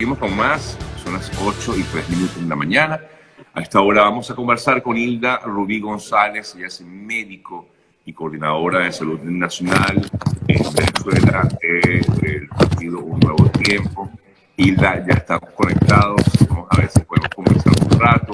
Seguimos con más, son las 8:03 de la mañana. A esta hora vamos a conversar con Hilda Rubí González, ella es médico y coordinadora de salud nacional en Venezuela del partido Un Nuevo Tiempo. Hilda, ya estamos conectados, vamos a ver si podemos conversar un rato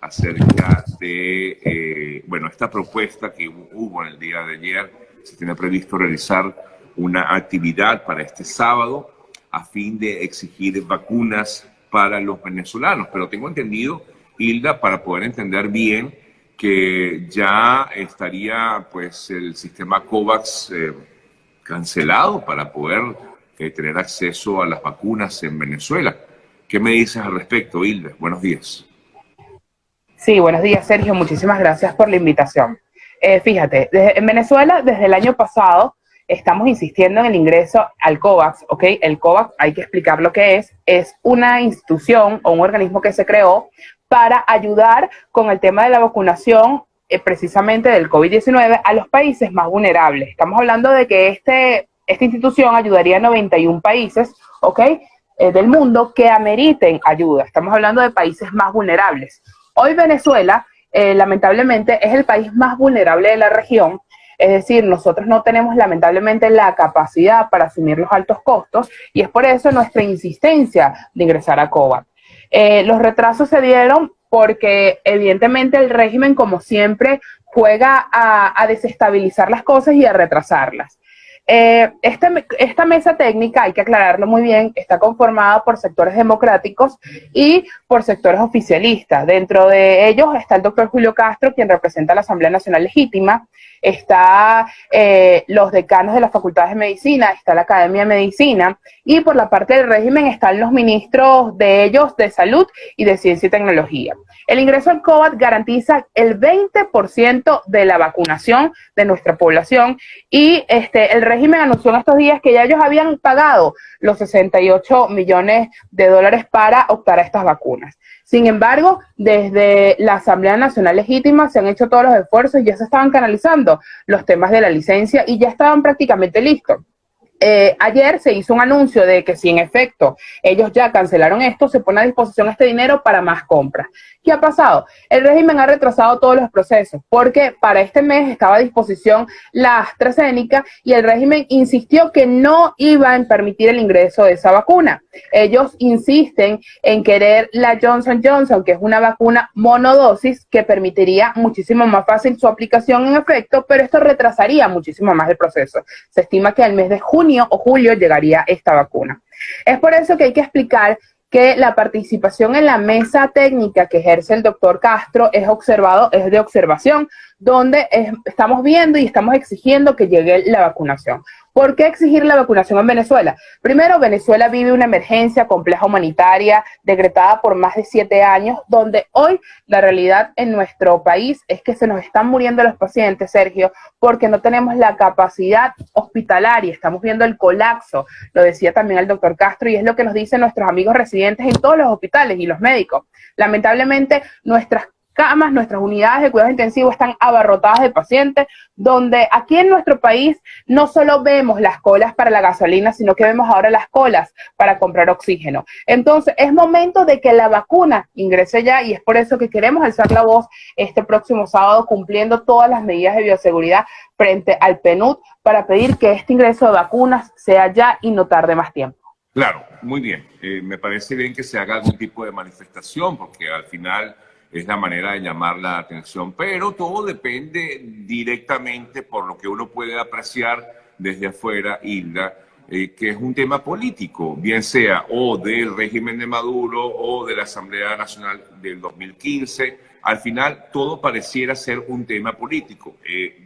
acerca de esta propuesta que hubo en el día de ayer. Se tiene previsto realizar una actividad para este sábado a fin de exigir vacunas para los venezolanos. Pero tengo entendido, Hilda, para poder entender bien, que ya estaría pues el sistema COVAX cancelado para poder tener acceso a las vacunas en Venezuela. ¿Qué me dices al respecto, Hilda? Buenos días. Sí, buenos días, Sergio. Muchísimas gracias por la invitación. Fíjate, en Venezuela, desde el año pasado, estamos insistiendo en el ingreso al COVAX, ¿ok? El COVAX, hay que explicar lo que es una institución o un organismo que se creó para ayudar con el tema de la vacunación, precisamente del COVID-19, a los países más vulnerables. Estamos hablando de que esta institución ayudaría a 91 países, ¿ok? Del mundo que ameriten ayuda. Estamos hablando de países más vulnerables. Hoy Venezuela, lamentablemente, es el país más vulnerable de la región. Es decir, nosotros no tenemos lamentablemente la capacidad para asumir los altos costos y es por eso nuestra insistencia de ingresar a COVAX. Los retrasos se dieron porque evidentemente el régimen, como siempre, juega a desestabilizar las cosas y a retrasarlas. Esta mesa técnica, hay que aclararlo muy bien, está conformada por sectores democráticos y por sectores oficialistas. Dentro de ellos está el doctor Julio Castro, quien representa la Asamblea Nacional Legítima, está los decanos de las facultades de medicina, está la Academia de Medicina, y por la parte del régimen están los ministros de ellos de Salud y de Ciencia y Tecnología. El ingreso al COVAX garantiza el 20% de la vacunación de nuestra población y el régimen anunció en estos días que ya ellos habían pagado los 68 millones de dólares para optar a estas vacunas. Sin embargo, desde la Asamblea Nacional Legítima se han hecho todos los esfuerzos y ya se estaban canalizando los temas de la licencia y ya estaban prácticamente listos. Ayer se hizo un anuncio de que si en efecto ellos ya cancelaron esto, se pone a disposición este dinero para más compras. ¿Qué ha pasado? El régimen ha retrasado todos los procesos porque para este mes estaba a disposición la AstraZeneca y el régimen insistió que no iba a permitir el ingreso de esa vacuna. Ellos insisten en querer la Johnson Johnson, que es una vacuna monodosis que permitiría muchísimo más fácil su aplicación en efecto, pero esto retrasaría muchísimo más el proceso. Se estima que al mes de junio o julio llegaría esta vacuna. Es por eso que hay que explicar que la participación en la mesa técnica que ejerce el doctor Castro es de observación, donde estamos viendo y estamos exigiendo que llegue la vacunación. ¿Por qué exigir la vacunación en Venezuela? Primero, Venezuela vive una emergencia compleja humanitaria decretada por más de 7 años, donde hoy la realidad en nuestro país es que se nos están muriendo los pacientes, Sergio, porque no tenemos la capacidad hospitalaria, estamos viendo el colapso, lo decía también el doctor Castro, y es lo que nos dicen nuestros amigos residentes en todos los hospitales y los médicos. Lamentablemente, nuestras camas, nuestras unidades de cuidados intensivos están abarrotadas de pacientes, donde aquí en nuestro país no solo vemos las colas para la gasolina, sino que vemos ahora las colas para comprar oxígeno. Entonces, es momento de que la vacuna ingrese ya y es por eso que queremos alzar la voz este próximo sábado cumpliendo todas las medidas de bioseguridad frente al PNUD para pedir que este ingreso de vacunas sea ya y no tarde más tiempo. Claro, muy bien. Me parece bien que se haga algún tipo de manifestación porque al final es la manera de llamar la atención, pero todo depende directamente por lo que uno puede apreciar desde afuera, Hilda, que es un tema político, bien sea o del régimen de Maduro o de la Asamblea Nacional del 2015. Al final todo pareciera ser un tema político.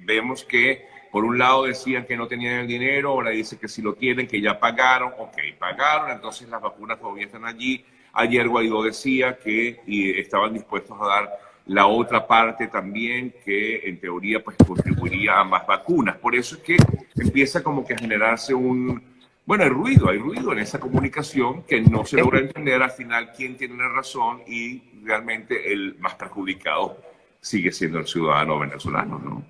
Vemos que por un lado decían que no tenían el dinero, ahora dicen que sí lo tienen, que ya pagaron, ok, pagaron, entonces las vacunas todavía están allí. Ayer Guaidó decía que estaban dispuestos a dar la otra parte también, que en teoría pues contribuiría a más vacunas. Por eso es que empieza como que a generarse hay ruido en esa comunicación que no se logra entender al final quién tiene la razón y realmente el más perjudicado sigue siendo el ciudadano venezolano, ¿no?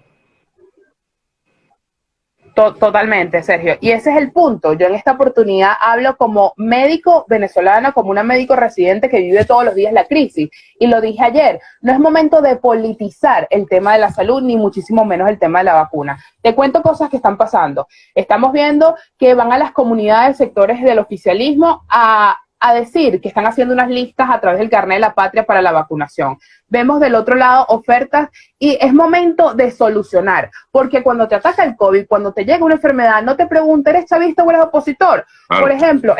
Totalmente, Sergio. Y ese es el punto. Yo en esta oportunidad hablo como médico venezolana, como una médico residente que vive todos los días la crisis. Y lo dije ayer, no es momento de politizar el tema de la salud, ni muchísimo menos el tema de la vacuna. Te cuento cosas que están pasando. Estamos viendo que van a las comunidades, sectores del oficialismo a decir que están haciendo unas listas a través del carnet de la patria para la vacunación. Vemos del otro lado ofertas y es momento de solucionar, porque cuando te ataca el COVID, cuando te llega una enfermedad, no te preguntes, ¿eres chavista o eres opositor? Claro. Por ejemplo,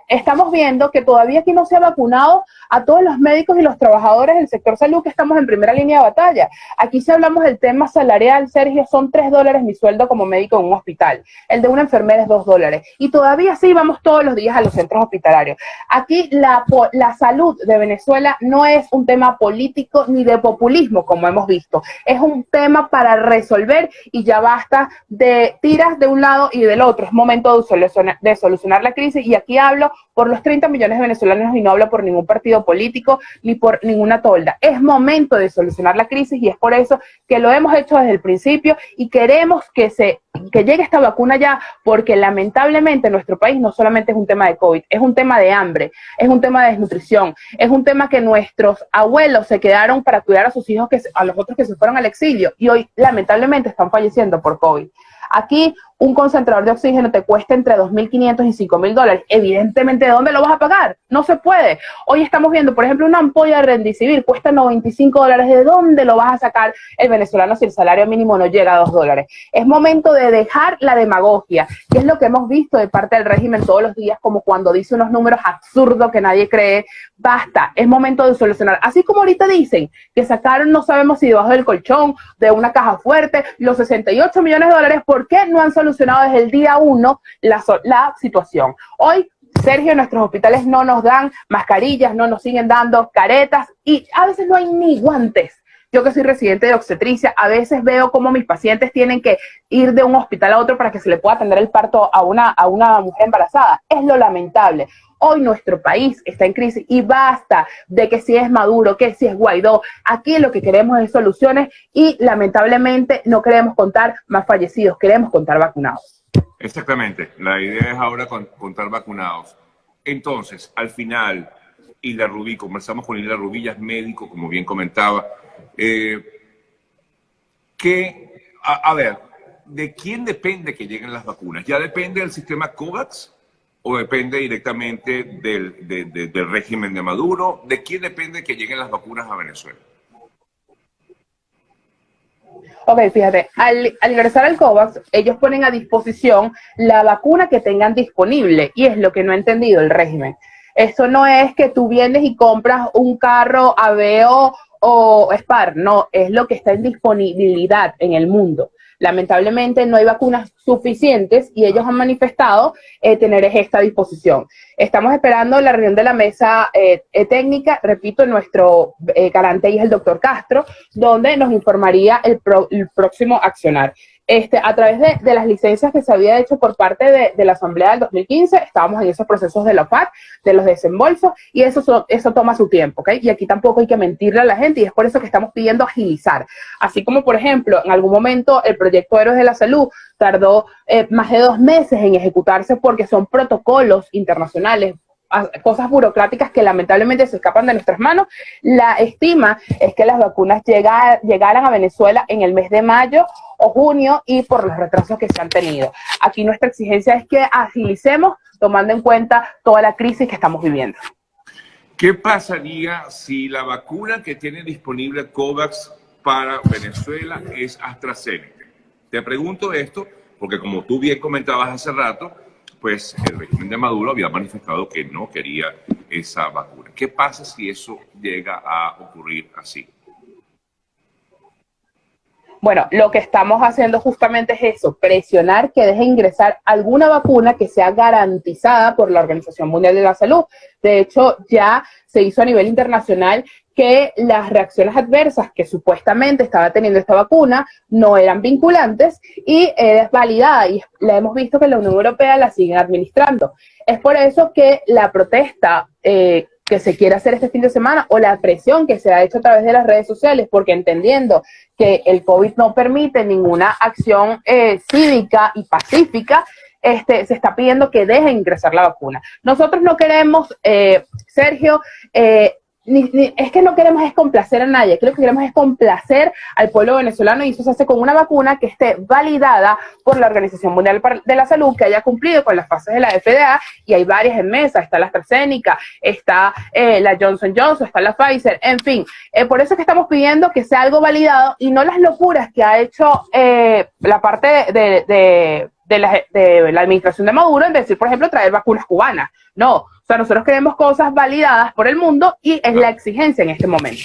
estamos viendo que todavía aquí no se ha vacunado a todos los médicos y los trabajadores del sector salud que estamos en primera línea de batalla. Aquí si hablamos del tema salarial, Sergio, son $3 mi sueldo como médico en un hospital. El de una enfermera es $2. Y todavía sí vamos todos los días a los centros hospitalarios. Aquí la salud de Venezuela no es un tema político ni de populismo, como hemos visto. Es un tema para resolver y ya basta de tiras de un lado y del otro. Es momento de solucionar la crisis y aquí hablo por los 30 millones de venezolanos y no hablo por ningún partido político ni por ninguna tolda. Es momento de solucionar la crisis y es por eso que lo hemos hecho desde el principio y queremos que llegue esta vacuna ya, porque lamentablemente nuestro país no solamente es un tema de COVID, es un tema de hambre, es un tema de desnutrición, es un tema que nuestros abuelos se quedaron para cuidar a sus hijos, a los otros que se fueron al exilio y hoy lamentablemente están falleciendo por COVID. Aquí un concentrador de oxígeno te cuesta entre $2.500 y $5.000. Evidentemente, ¿de dónde lo vas a pagar? No se puede. Hoy estamos viendo, por ejemplo, una ampolla de Remdesivir cuesta $95. ¿De dónde lo vas a sacar el venezolano si el salario mínimo no llega a $2? Es momento de dejar la demagogia, que es lo que hemos visto de parte del régimen todos los días, como cuando dice unos números absurdos que nadie cree. Basta, es momento de solucionar. Así como ahorita dicen que sacaron, no sabemos si debajo del colchón, de una caja fuerte, los $68 millones, ¿por qué no han solucionado desde el día 1 la situación? Hoy, Sergio, nuestros hospitales no nos dan mascarillas, no nos siguen dando caretas y a veces no hay ni guantes. Yo que soy residente de obstetricia, a veces veo cómo mis pacientes tienen que ir de un hospital a otro para que se le pueda atender el parto a una mujer embarazada. Es lo lamentable. Hoy nuestro país está en crisis y basta de que si es Maduro, que si es Guaidó. Aquí lo que queremos es soluciones y lamentablemente no queremos contar más fallecidos, queremos contar vacunados. Exactamente, la idea es ahora contar vacunados. Entonces, al final, Hilda Rubí, conversamos con Hilda Rubí, ella es médico, como bien comentaba. A ver, ¿de quién depende que lleguen las vacunas? ¿Ya depende del sistema COVAX o depende directamente del régimen de Maduro? ¿De quién depende que lleguen las vacunas a Venezuela? Ok, fíjate, al ingresar al COVAX, ellos ponen a disposición la vacuna que tengan disponible y es lo que no ha entendido el régimen. Eso no es que tú vienes y compras un carro Aveo o Spar, no, es lo que está en disponibilidad en el mundo. Lamentablemente no hay vacunas suficientes y ellos han manifestado tener esta disposición. Estamos esperando la reunión de la mesa técnica, repito, nuestro garante es el doctor Castro, donde nos informaría el próximo accionar. A través de las licencias que se había hecho por parte de la Asamblea del 2015, estábamos en esos procesos de la OPAC, de los desembolsos, y eso toma su tiempo, ¿ok? Y aquí tampoco hay que mentirle a la gente, y es por eso que estamos pidiendo agilizar. Así como, por ejemplo, en algún momento el proyecto Héroes de la Salud tardó más de 2 meses en ejecutarse porque son protocolos internacionales, cosas burocráticas que lamentablemente se escapan de nuestras manos. La estima es que las vacunas llegaran a Venezuela en el mes de mayo o junio y por los retrasos que se han tenido. Aquí nuestra exigencia es que agilicemos tomando en cuenta toda la crisis que estamos viviendo. ¿Qué pasaría si la vacuna que tiene disponible COVAX para Venezuela es AstraZeneca? Te pregunto esto porque, como tú bien comentabas hace rato, pues el régimen de Maduro había manifestado que no quería esa vacuna. ¿Qué pasa si eso llega a ocurrir así? Bueno, lo que estamos haciendo justamente es eso, presionar que deje ingresar alguna vacuna que sea garantizada por la Organización Mundial de la Salud. De hecho, ya se hizo a nivel internacional que las reacciones adversas que supuestamente estaba teniendo esta vacuna no eran vinculantes y es validada, y la hemos visto que la Unión Europea la sigue administrando. Es por eso que la protesta que se quiere hacer este fin de semana o la presión que se ha hecho a través de las redes sociales, porque entendiendo que el COVID no permite ninguna acción cívica y pacífica, se está pidiendo que dejen ingresar la vacuna. Nosotros no queremos, Sergio, es que no queremos es complacer a nadie, lo que queremos es complacer al pueblo venezolano, y eso se hace con una vacuna que esté validada por la Organización Mundial de la Salud, que haya cumplido con las fases de la FDA, y hay varias en mesa, está la AstraZeneca, está la Johnson Johnson, está la Pfizer, en fin, por eso es que estamos pidiendo que sea algo validado y no las locuras que ha hecho la parte de la administración de Maduro, en decir, por ejemplo, traer vacunas cubanas. No, o sea, nosotros queremos cosas validadas por el mundo y es la exigencia en este momento.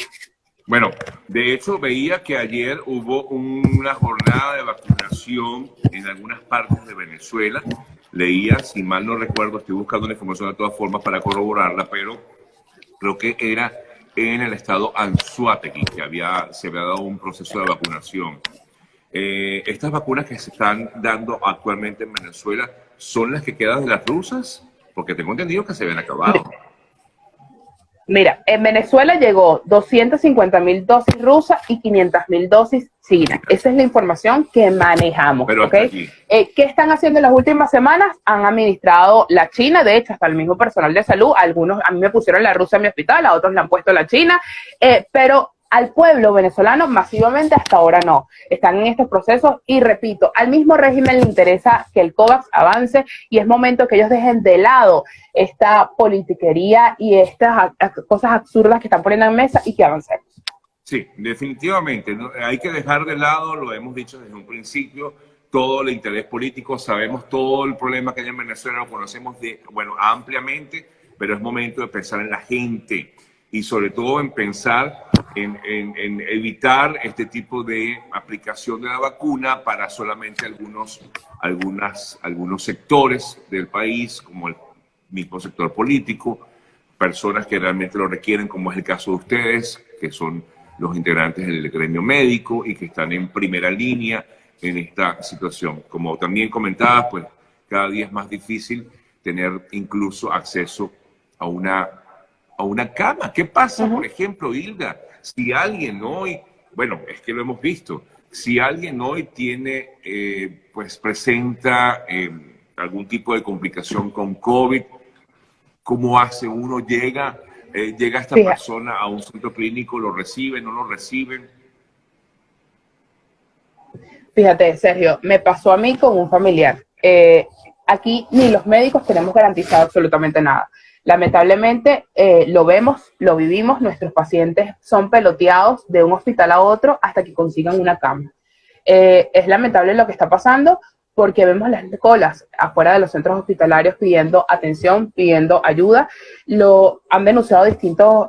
Bueno, de hecho veía que ayer hubo una jornada de vacunación en algunas partes de Venezuela. Leía, si mal no recuerdo, estoy buscando la información de todas formas para corroborarla, pero creo que era en el estado Anzoátegui que se había dado un proceso de vacunación. Estas vacunas que se están dando actualmente en Venezuela, ¿son las que quedan de las rusas? Porque tengo entendido que se habían acabado. Mira, en Venezuela llegó 250.000 dosis rusas y 500.000 dosis chinas. Esa es la información que manejamos. Pero ¿Okay? ¿Qué están haciendo en las últimas semanas? Han administrado la China, de hecho, hasta el mismo personal de salud. Algunos, a mí me pusieron la rusa en mi hospital, a otros le han puesto la China, pero al pueblo venezolano masivamente hasta ahora no. Están en estos procesos y repito, al mismo régimen le interesa que el COVAX avance y es momento que ellos dejen de lado esta politiquería y estas cosas absurdas que están poniendo en mesa y que avancemos. Sí, definitivamente. Hay que dejar de lado, lo hemos dicho desde un principio, todo el interés político, sabemos todo el problema que hay en Venezuela, lo conocemos ampliamente, pero es momento de pensar en la gente y sobre todo en pensar en evitar este tipo de aplicación de la vacuna para solamente algunos sectores del país, como el mismo sector político, personas que realmente lo requieren, como es el caso de ustedes, que son los integrantes del gremio médico y que están en primera línea en esta situación. Como también comentabas, pues cada día es más difícil tener incluso acceso a una cama. ¿Qué pasa, por ejemplo, Hilda? Si alguien hoy, bueno, es que lo hemos visto, si alguien hoy tiene, presenta algún tipo de complicación con COVID, ¿cómo hace uno? Llega esta persona a un centro clínico, ¿lo reciben, no lo reciben? Fíjate, Sergio, me pasó a mí con un familiar. Aquí ni los médicos tenemos garantizado absolutamente nada. Lamentablemente, lo vemos, lo vivimos, nuestros pacientes son peloteados de un hospital a otro hasta que consigan una cama. Es lamentable lo que está pasando porque vemos las colas afuera de los centros hospitalarios pidiendo atención, pidiendo ayuda. Lo han denunciado distintos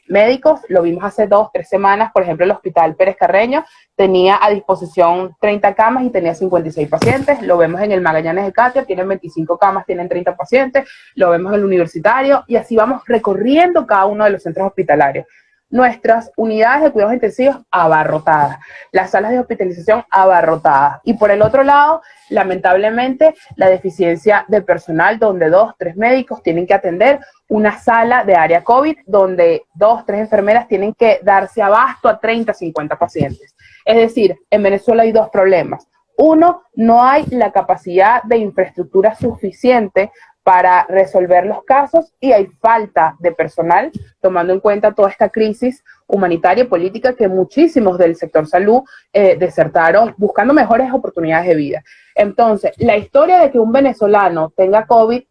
médicos, lo vimos hace 2, 3 semanas, por ejemplo, el Hospital Pérez Carreño tenía a disposición 30 camas y tenía 56 pacientes, lo vemos en el Magallanes de Catia, tienen 25 camas, tienen 30 pacientes, lo vemos en el Universitario, y así vamos recorriendo cada uno de los centros hospitalarios. Nuestras unidades de cuidados intensivos abarrotadas, las salas de hospitalización abarrotadas, y por el otro lado, lamentablemente, la deficiencia de personal donde 2, 3 médicos tienen que atender una sala de área COVID donde 2, 3 enfermeras tienen que darse abasto a 30, 50 pacientes. Es decir, en Venezuela hay 2 problemas. Uno, no hay la capacidad de infraestructura suficiente para resolver los casos y hay falta de personal, tomando en cuenta toda esta crisis humanitaria y política que muchísimos del sector salud desertaron buscando mejores oportunidades de vida. Entonces, la historia de que un venezolano tenga COVID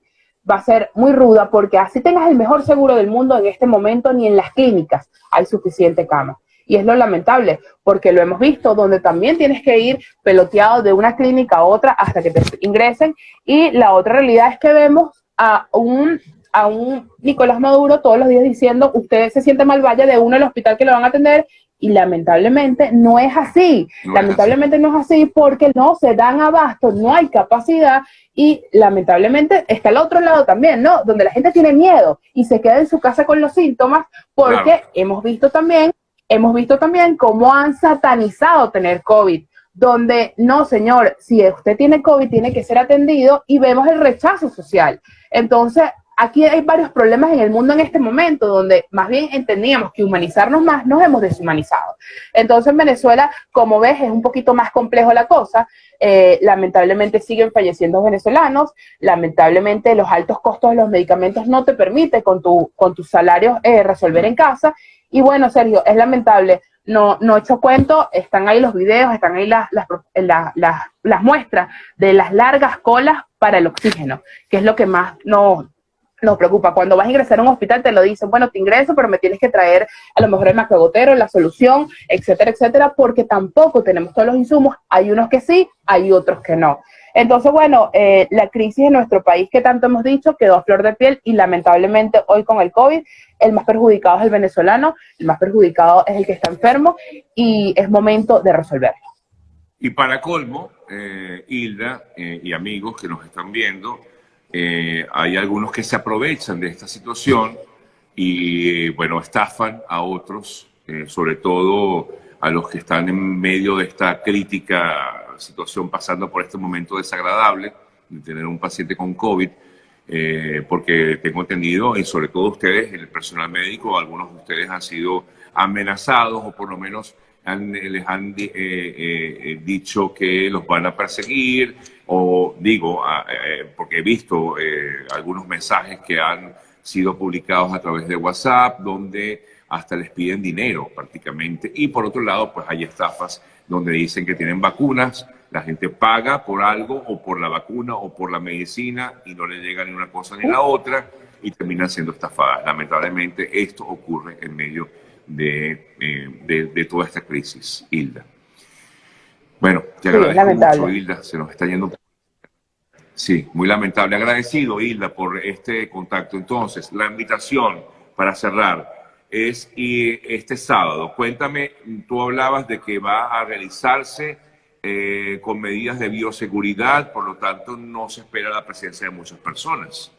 va a ser muy ruda porque así tengas el mejor seguro del mundo en este momento, ni en las clínicas hay suficiente cama. Y es lo lamentable, porque lo hemos visto, donde también tienes que ir peloteado de una clínica a otra hasta que te ingresen. Y la otra realidad es que vemos a un Nicolás Maduro todos los días diciendo, usted se siente mal, vaya de uno al hospital que lo van a atender. Y lamentablemente no es así. Lamentablemente no es así porque no se dan abasto, no hay capacidad. Y lamentablemente está al otro lado también, ¿no? Donde la gente tiene miedo y se queda en su casa con los síntomas porque hemos visto también cómo han satanizado tener COVID, donde no, señor, si usted tiene COVID tiene que ser atendido y vemos el rechazo social. Entonces, aquí hay varios problemas en el mundo en este momento, donde más bien entendíamos que humanizarnos más, nos hemos deshumanizado. Entonces en Venezuela, como ves, es un poquito más complejo la cosa. Lamentablemente siguen falleciendo venezolanos, lamentablemente los altos costos de los medicamentos no te permiten con tus salarios resolver en casa. Y bueno, Sergio, es lamentable. No he hecho cuento, están ahí los videos, están ahí las muestras de las largas colas para el oxígeno, que es lo que más nos preocupa. Cuando vas a ingresar a un hospital te lo dicen, bueno, te ingreso, pero me tienes que traer a lo mejor el macrogotero, la solución, etcétera, etcétera, porque tampoco tenemos todos los insumos. Hay unos que sí, hay otros que no. Entonces, bueno, la crisis en nuestro país que tanto hemos dicho quedó a flor de piel y lamentablemente hoy con el COVID el más perjudicado es el venezolano, el más perjudicado es el que está enfermo y es momento de resolverlo. Y para colmo, Hilda y amigos que nos están viendo, hay algunos que se aprovechan de esta situación y, bueno, estafan a otros, sobre todo a los que están en medio de esta crítica situación, pasando por este momento desagradable de tener un paciente con COVID, porque tengo entendido, y sobre todo ustedes, el personal médico, algunos de ustedes han sido amenazados o por lo menos les han dicho que los van a perseguir, o digo, porque he visto algunos mensajes que han sido publicados a través de WhatsApp, donde hasta les piden dinero prácticamente. Y por otro lado, pues hay estafas donde dicen que tienen vacunas, la gente paga por algo o por la vacuna o por la medicina y no le llega ni una cosa ni la otra y terminan siendo estafadas. Lamentablemente esto ocurre en medio de toda esta crisis, Hilda. Bueno, te agradezco mucho, Hilda, se nos está yendo. Sí, muy lamentable. Agradecido, Hilda, por este contacto. Entonces, la invitación para cerrar es este sábado. Cuéntame, tú hablabas de que va a realizarse con medidas de bioseguridad, por lo tanto no se espera la presencia de muchas personas.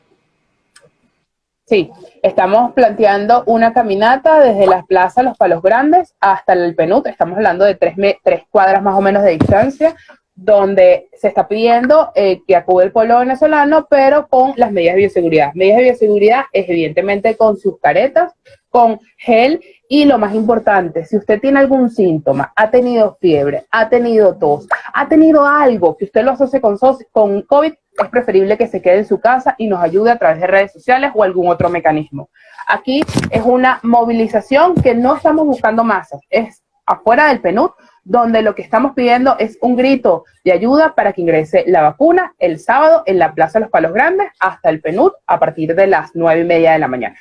Sí, estamos planteando una caminata desde la Plaza Los Palos Grandes hasta el PNUD, estamos hablando de 3 cuadras más o menos de distancia, donde se está pidiendo que acude el pueblo venezolano, pero con las medidas de bioseguridad. Medidas de bioseguridad es evidentemente con sus caretas, con gel y lo más importante, si usted tiene algún síntoma, ha tenido fiebre, ha tenido tos, ha tenido algo que usted lo asocie con COVID, es preferible que se quede en su casa y nos ayude a través de redes sociales o algún otro mecanismo. Aquí es una movilización que no estamos buscando masas, es afuera del PNUD, donde lo que estamos pidiendo es un grito de ayuda para que ingrese la vacuna el sábado en la Plaza Los Palos Grandes hasta el PNUD a partir de las 9:30 de la mañana.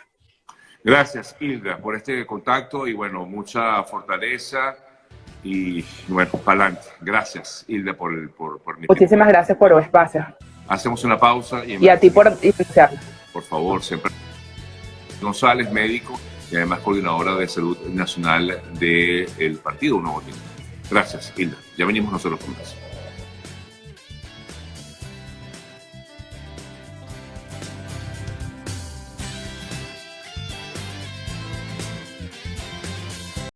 Gracias, Hilda, por este contacto y, bueno, mucha fortaleza y, bueno, para adelante. Gracias, Hilda, por mi Muchísimas gracias por el espacio. Hacemos una pausa. Y a ti por iniciar. Por favor, siempre. González, médico y además coordinadora de salud nacional del partido Nuevo Tiempo. Gracias, Hilda. Ya venimos nosotros con eso.